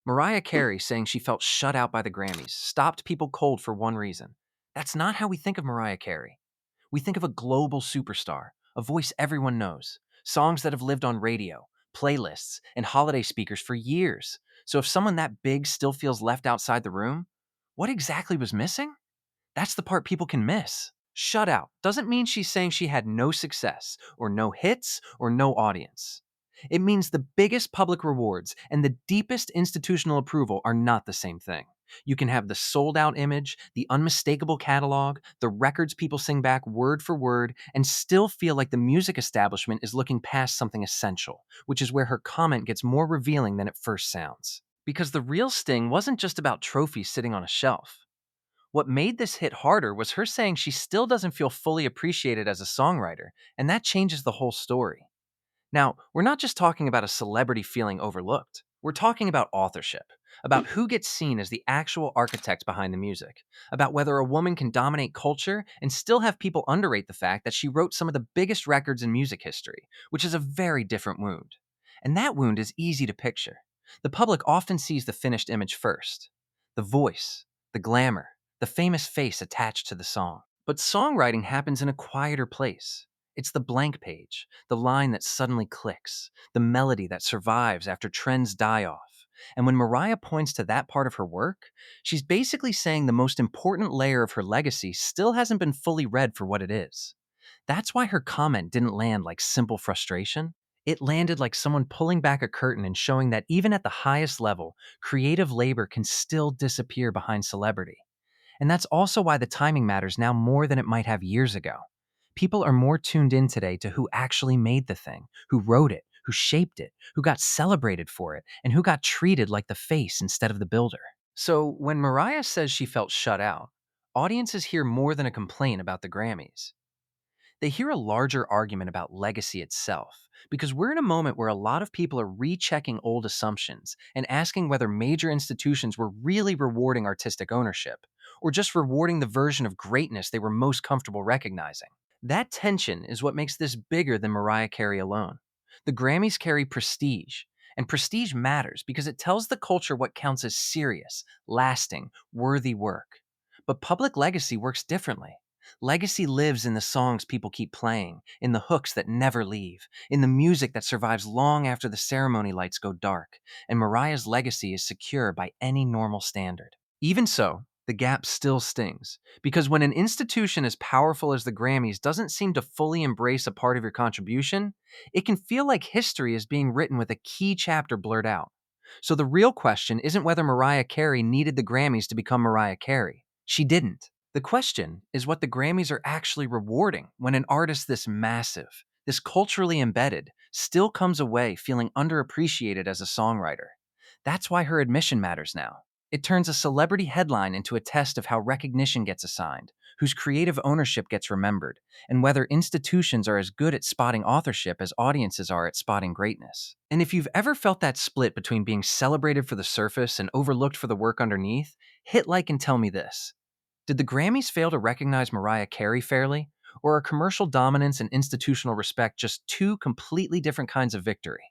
Mariah Carey saying she felt shut out by the Grammys stopped people cold for one reason. That's not how we think of Mariah Carey. We think of a global superstar, a voice everyone knows, songs that have lived on radio, playlists, and holiday speakers for years. So if someone that big still feels left outside the room, what exactly was missing? That's the part people can miss. Shut out doesn't mean she's saying she had no success, or no hits, or no audience. It means the biggest public rewards and the deepest institutional approval are not the same thing. You can have the sold out image, the unmistakable catalog, the records people sing back word for word, and still feel like the music establishment is looking past something essential, which is where her comment gets more revealing than it first sounds. Because the real sting wasn't just about trophies sitting on a shelf. What made this hit harder was her saying she still doesn't feel fully appreciated as a songwriter, and that changes the whole story. Now, we're not just talking about a celebrity feeling overlooked. We're talking about authorship, about who gets seen as the actual architect behind the music, about whether a woman can dominate culture and still have people underrate the fact that she wrote some of the biggest records in music history, which is a very different wound. And that wound is easy to picture. The public often sees the finished image first: the voice, the glamour, the famous face attached to the song. But songwriting happens in a quieter place. It's the blank page, the line that suddenly clicks, the melody that survives after trends die off. And when Mariah points to that part of her work, she's basically saying the most important layer of her legacy still hasn't been fully read for what it is. That's why her comment didn't land like simple frustration. It landed like someone pulling back a curtain and showing that even at the highest level, creative labor can still disappear behind celebrity. And that's also why the timing matters now more than it might have years ago. People are more tuned in today to who actually made the thing, who wrote it, who shaped it, who got celebrated for it, and who got treated like the face instead of the builder. So when Mariah says she felt shut out, audiences hear more than a complaint about the Grammys. They hear a larger argument about legacy itself, because we're in a moment where a lot of people are rechecking old assumptions and asking whether major institutions were really rewarding artistic ownership, or just rewarding the version of greatness they were most comfortable recognizing. That tension is what makes this bigger than Mariah Carey alone. The Grammys carry prestige, and prestige matters because it tells the culture what counts as serious, lasting, worthy work. But public legacy works differently. Legacy lives in the songs people keep playing, in the hooks that never leave, in the music that survives long after the ceremony lights go dark, and Mariah's legacy is secure by any normal standard. Even so, the gap still stings, because when an institution as powerful as the Grammys doesn't seem to fully embrace a part of your contribution, it can feel like history is being written with a key chapter blurred out. So the real question isn't whether Mariah Carey needed the Grammys to become Mariah Carey. She didn't. The question is what the Grammys are actually rewarding when an artist this massive, this culturally embedded, still comes away feeling underappreciated as a songwriter. That's why her admission matters now. It turns a celebrity headline into a test of how recognition gets assigned, whose creative ownership gets remembered, and whether institutions are as good at spotting authorship as audiences are at spotting greatness. And if you've ever felt that split between being celebrated for the surface and overlooked for the work underneath, hit like and tell me this. Did the Grammys fail to recognize Mariah Carey fairly? Or are commercial dominance and institutional respect just two completely different kinds of victory?